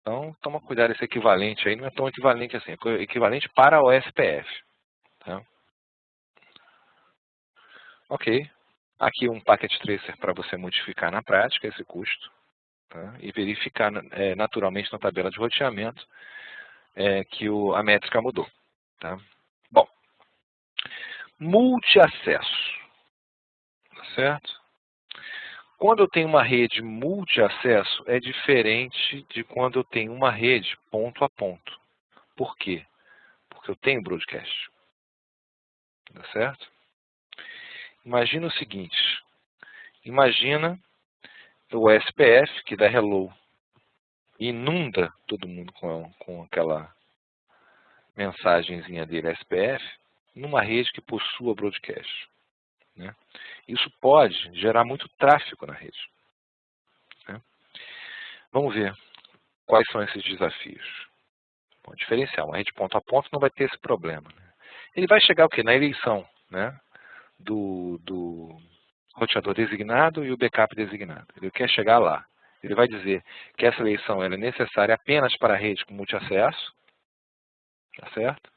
Speaker 1: Então, toma cuidado, esse equivalente aí não é tão equivalente assim, é equivalente para o SPF. Tá? Ok. Aqui um packet tracer para você modificar na prática esse custo. Tá? E verificar naturalmente na tabela de roteamento que a métrica mudou. Tá? Bom, multiacesso. Tá certo? Quando eu tenho uma rede multiacesso, é diferente de quando eu tenho uma rede ponto a ponto. Por quê? Porque eu tenho broadcast. Tá certo? Imagina o seguinte. Imagina o SPF que dá hello e inunda todo mundo com aquela mensagenzinha dele SPF numa rede que possua broadcast. Né? Isso pode gerar muito tráfego na rede. Né? Vamos ver quais são esses desafios. Bom, diferencial, uma rede ponto a ponto não vai ter esse problema. Né? Ele vai chegar o quê? Na eleição, né? do roteador designado e o backup designado. Ele quer chegar lá. Ele vai dizer que essa eleição é necessária apenas para a rede com multiacesso, tá certo?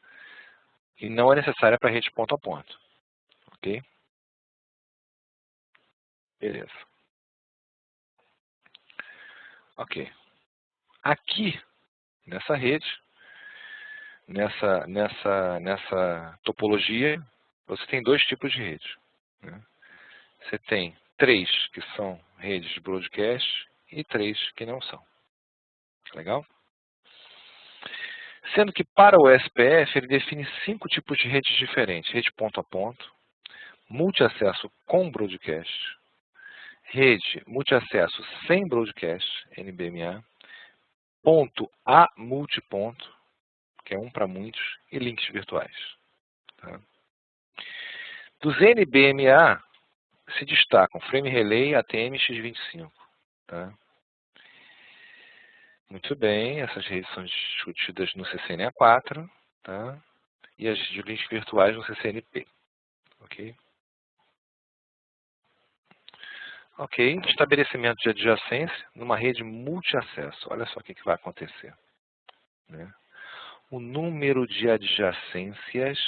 Speaker 1: E não é necessária para a rede ponto a ponto. Ok? Beleza. Ok. Aqui, nessa rede, nessa topologia, você tem dois tipos de rede. Né? Você tem 3 que são redes de broadcast e 3 que não são. Legal? Sendo que para o SPF ele define 5 tipos de redes diferentes. Rede ponto a ponto, multiacesso com broadcast, rede multiacesso sem broadcast, NBMA, ponto a multiponto, que é um para muitos, e links virtuais. Tá? Dos NBMA se destacam Frame Relay, ATM e X25. Tá? Muito bem, essas redes são discutidas no CCNA4, tá? E as de links virtuais no CCNP. Ok? Ok, estabelecimento de adjacência numa rede multiacesso. Olha só o que vai acontecer, né? O número de adjacências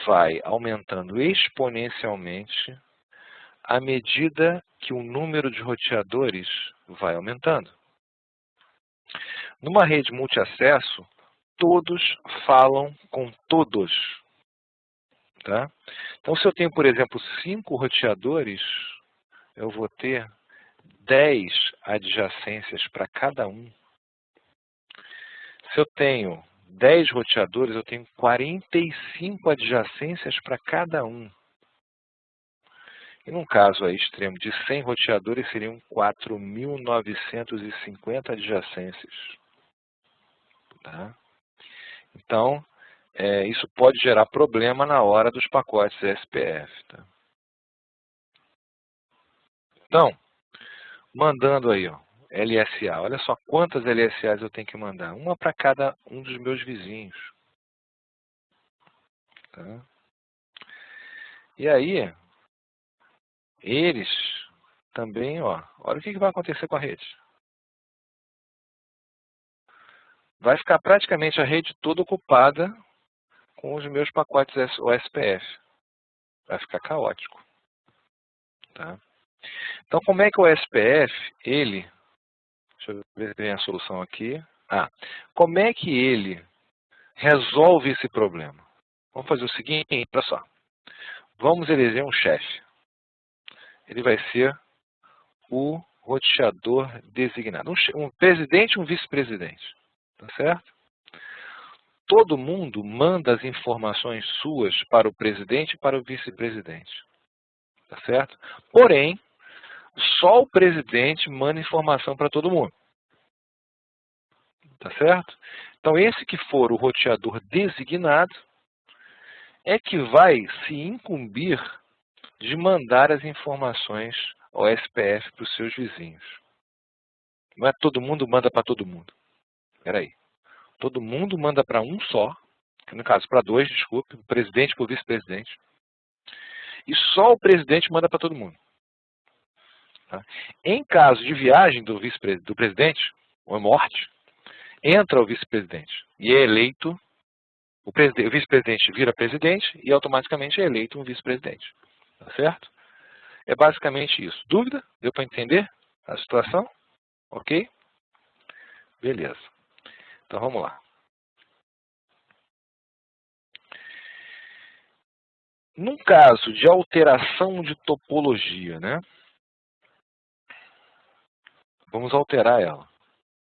Speaker 1: vai aumentando exponencialmente à medida que o número de roteadores vai aumentando. Numa rede multiacesso, todos falam com todos. Tá? Então, se eu tenho, por exemplo, 5 roteadores, eu vou ter 10 adjacências para cada um. Se eu tenho 10 roteadores, eu tenho 45 adjacências para cada um. E num caso aí extremo de 100 roteadores, seriam 4.950 adjacências. Tá? Então, isso pode gerar problema na hora dos pacotes SPF. Tá? Então, mandando aí, ó, LSA. Olha só quantas LSAs eu tenho que mandar. Uma para cada um dos meus vizinhos. Tá? E aí, eles também, ó, olha o que vai acontecer com a rede. Vai ficar praticamente a rede toda ocupada com os meus pacotes OSPF. Vai ficar caótico. Tá? Então, como é que o OSPF, ele... Deixa eu ver se tem a solução aqui. Como é que ele resolve esse problema? Vamos fazer o seguinte, olha só. Vamos eleger um chefe. Ele vai ser o roteador designado. Um presidente e um vice-presidente. Tá certo? Todo mundo manda as informações suas para o presidente e para o vice-presidente. Tá certo? Porém, só o presidente manda informação para todo mundo. Tá certo? Então, esse que for o roteador designado é que vai se incumbir de mandar as informações ao SPF para os seus vizinhos. Não é todo mundo manda para todo mundo. Espera aí. Todo mundo manda para um só, no caso para 2, desculpe, o presidente para o vice-presidente. E só o presidente manda para todo mundo. Tá? Em caso de viagem do presidente, ou morte, entra o vice-presidente e é eleito, o vice-presidente vira presidente e automaticamente é eleito um vice-presidente. Tá certo? É basicamente isso. Dúvida? Deu para entender a situação? Ok? Beleza. Então vamos lá. Num caso de alteração de topologia, né? Vamos alterar ela.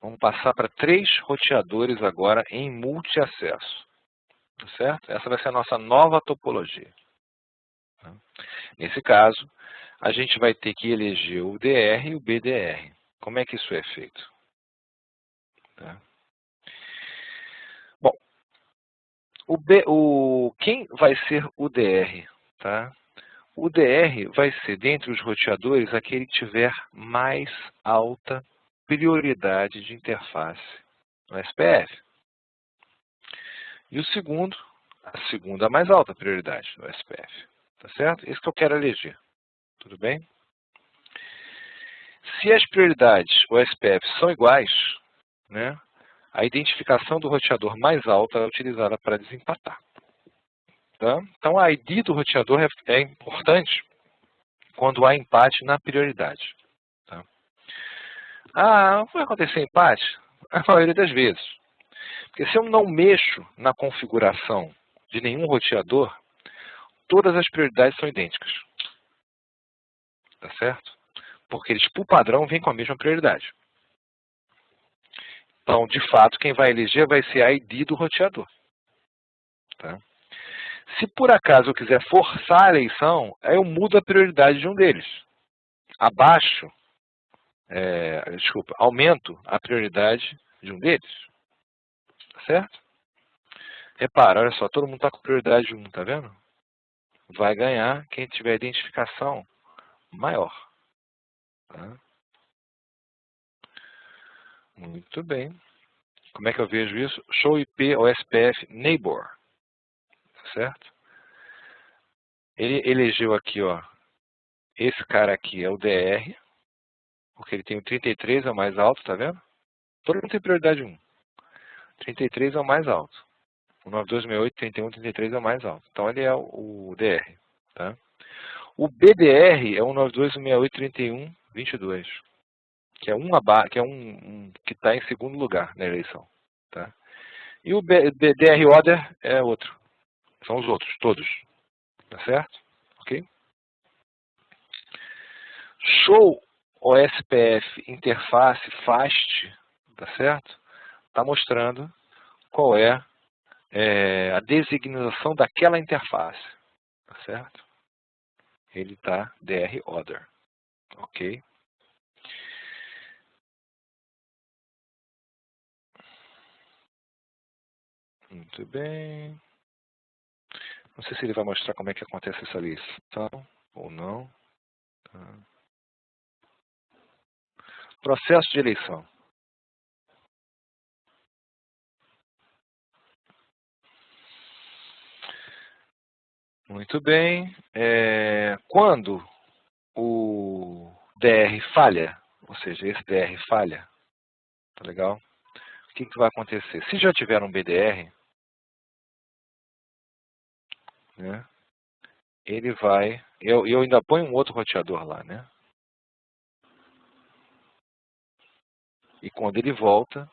Speaker 1: Vamos passar para 3 roteadores agora em multiacesso. Tá certo? Essa vai ser a nossa nova topologia. Nesse caso, a gente vai ter que eleger o DR e o BDR. Como é que isso é feito? Tá? Bom, quem vai ser o DR? Tá? O DR vai ser, dentre os roteadores, aquele que tiver mais alta prioridade de interface no SPF. E o segundo, a segunda mais alta prioridade no SPF. Tá certo? Esse que eu quero eleger. Tudo bem? Se as prioridades OSPF são iguais, né, a identificação do roteador mais alta é utilizada para desempatar. Tá? Então, a ID do roteador é importante quando há empate na prioridade. Tá? Vai acontecer empate? A maioria das vezes. Porque se eu não mexo na configuração de nenhum roteador, todas as prioridades são idênticas. Tá certo? Porque eles, por padrão, vêm com a mesma prioridade. Então, de fato, quem vai eleger vai ser a ID do roteador. Tá? Se por acaso eu quiser forçar a eleição, aí eu mudo a prioridade de um deles. Aumento a prioridade de um deles. Tá certo? Repara, olha só, todo mundo está com prioridade de 1, tá vendo? Vai ganhar quem tiver identificação maior. Tá? Muito bem. Como é que eu vejo isso? Show IP OSPF Neighbor. Certo? Ele elegeu aqui, ó, Esse cara aqui é o DR, porque ele tem o 33, é o mais alto, tá vendo? Todo mundo tem prioridade 1. 33 é o mais alto. O 9268, 31, 33 é o mais alto. Então ele é o DR. Tá? O BDR é o 9268, 31, 22. Que é que está em segundo lugar na eleição. Tá? E o BDR Order é outro. São os outros, todos. Tá certo? Ok? Show OSPF interface FAST, tá certo? Está mostrando qual é, a designação daquela interface, tá certo? Ele está DR Order, ok? Muito bem. Não sei se ele vai mostrar como é que acontece essa eleição ou não. Tá. Processo de eleição. Muito bem. Quando o DR falha, ou seja, esse DR falha, tá legal? O que vai acontecer? Se já tiver um BDR, né, ele vai... Eu ainda ponho um outro roteador lá, né? E quando ele volta,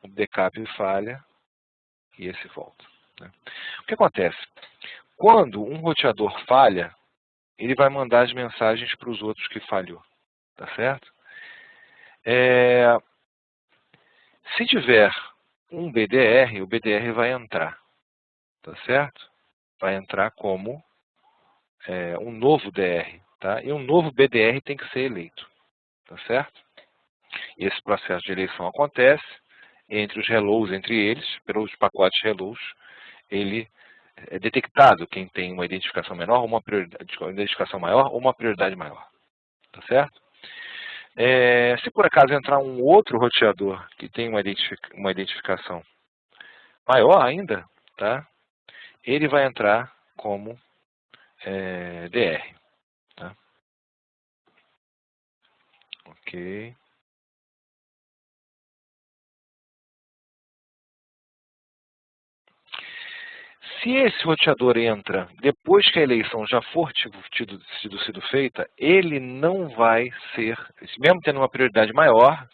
Speaker 1: o backup falha e esse volta. Né? O que acontece? Quando um roteador falha, ele vai mandar as mensagens para os outros que falhou. Tá certo? Se tiver um BDR, o BDR vai entrar. Tá certo? Vai entrar como um novo DR. Tá? E um novo BDR tem que ser eleito. Tá certo? E esse processo de eleição acontece entre os hellos, entre eles, pelos pacotes hellos, ele é detectado quem tem uma identificação menor, uma identificação maior ou uma prioridade maior. Tá certo? Se por acaso entrar um outro roteador que tem uma identificação maior ainda, tá? Ele vai entrar como DR. Tá? Ok. Se esse roteador entra depois que a eleição já for sido feita, ele não vai ser, mesmo tendo uma prioridade maior,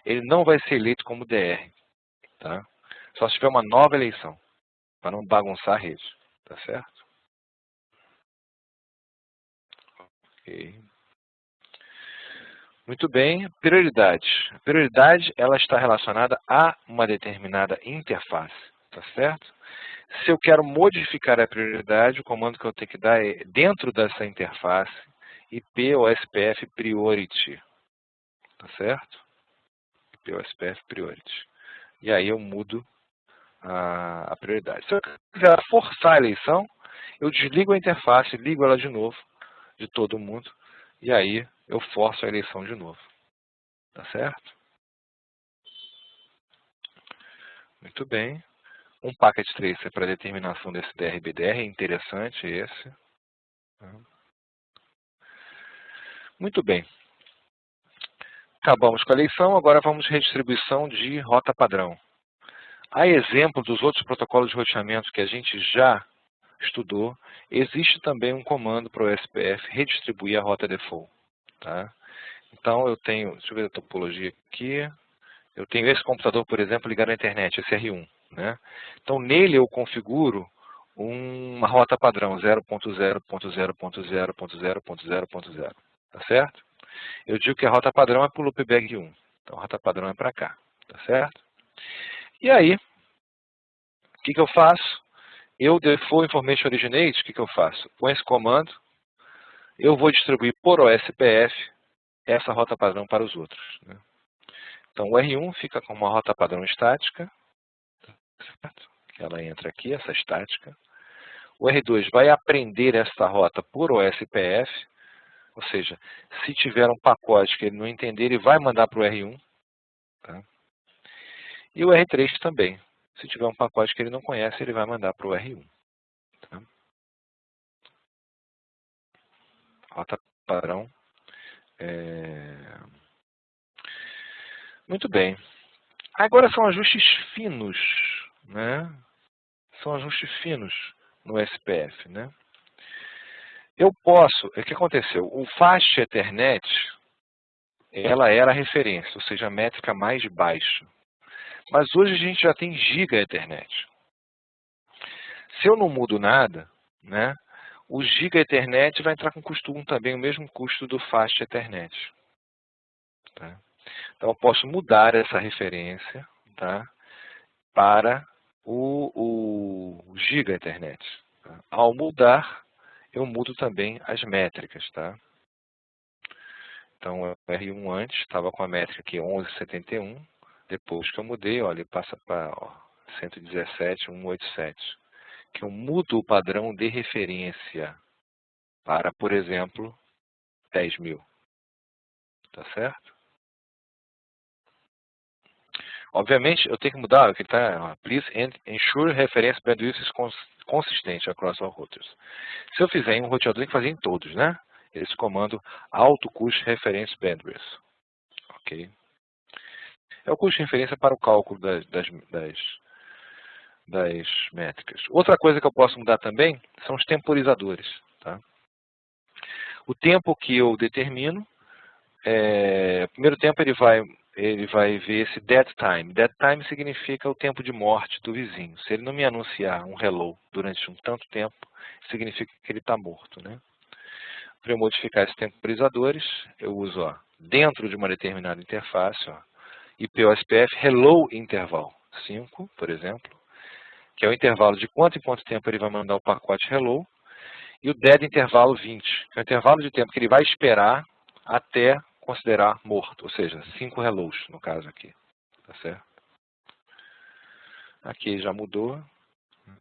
Speaker 1: ele não vai ser eleito como DR. Tá? Só se tiver uma nova eleição, para não bagunçar a rede. Tá certo? Ok. Muito bem. Prioridade. A prioridade ela está relacionada a uma determinada interface. Tá certo? Se eu quero modificar a prioridade, o comando que eu tenho que dar é, dentro dessa interface, IP OSPF Priority. Tá certo? IP OSPF Priority. E aí eu mudo a prioridade. Se eu quiser forçar a eleição, eu desligo a interface, ligo ela de novo, de todo mundo, e aí eu forço a eleição de novo. Tá certo? Muito bem. Um packet tracer para determinação desse DRBDR, é interessante esse. Muito bem. Acabamos com a eleição, agora vamos redistribuição de rota padrão. A exemplo dos outros protocolos de roteamento que a gente já estudou, existe também um comando para o SPF redistribuir a rota default. Tá? Então eu tenho, deixa eu ver a topologia aqui, eu tenho esse computador, por exemplo, ligado à internet, esse R1. Né? Então nele eu configuro uma rota padrão 0.0.0.0.0.0.0.0. Tá certo? Eu digo que a rota padrão é para o loopback 1. Então a rota padrão é para cá. Tá certo? E aí, o que eu faço? Eu default information originate, o que eu faço? Com esse comando, eu vou distribuir por OSPF essa rota padrão para os outros. Né? Então o R1 fica com uma rota padrão estática, certo? Que ela entra aqui, essa estática. O R2 vai aprender essa rota por OSPF, ou seja, se tiver um pacote que ele não entender, ele vai mandar para o R1. Tá? E o R3 também. Se tiver um pacote que ele não conhece, ele vai mandar para o R1. Tá? rota padrão. Muito bem. Agora são ajustes finos, né? São ajustes finos no SPF, né? Eu posso, o que aconteceu? O Fast Ethernet, ela era a referência, ou seja, a métrica mais baixa. Mas hoje a gente já tem Giga Ethernet. Se eu não mudo nada, né, o Giga Ethernet vai entrar com custo 1 também, o mesmo custo do Fast Ethernet. Tá? Então eu posso mudar essa referência, tá, para o Giga Ethernet. Tá? Ao mudar, eu mudo também as métricas. Tá? Então o R1 antes estava com a métrica aqui 1171, depois que eu mudei, olha, ele passa para 117.187. Que eu mudo o padrão de referência para, por exemplo, 10.000. Tá certo? Obviamente, eu tenho que mudar, aqui está, please ensure reference bandwidth is consistent across all routers. Se eu fizer em um roteador, tem que fazer em todos, né? Esse comando auto custo reference bandwidth. Ok? É o custo de referência para o cálculo das métricas. Outra coisa que eu posso mudar também são os temporizadores. Tá? O tempo que eu determino, primeiro tempo ele vai ver esse dead time. Dead time significa o tempo de morte do vizinho. Se ele não me anunciar um hello durante um tanto tempo, significa que ele está morto. Né? Para eu modificar esses temporizadores, eu uso dentro de uma determinada interface, IPOSPF hello interval 5, por exemplo, que é o intervalo de quanto em quanto tempo ele vai mandar o pacote hello, e o dead intervalo 20, que é o intervalo de tempo que ele vai esperar até considerar morto, ou seja, 5 hellos no caso aqui. Tá certo? Aqui já mudou,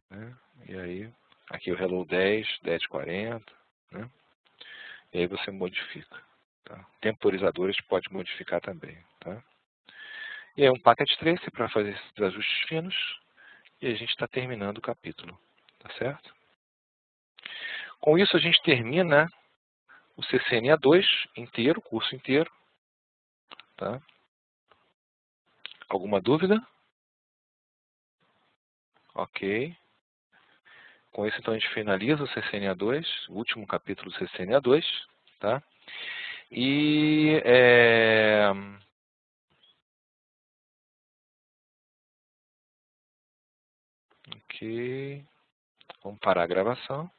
Speaker 1: né? E aí, aqui o hello 10, 1040, né? E aí você modifica. Tá? Temporizadores pode modificar também. Tá? E aí um packet trace para fazer esses ajustes finos, e a gente está terminando o capítulo. Tá certo? Com isso a gente termina o CCNA2 inteiro, curso inteiro. Tá? Alguma dúvida? Ok. Com isso, então, a gente finaliza o CCNA2, o último capítulo do CCNA2. Tá? E ok. Vamos parar a gravação.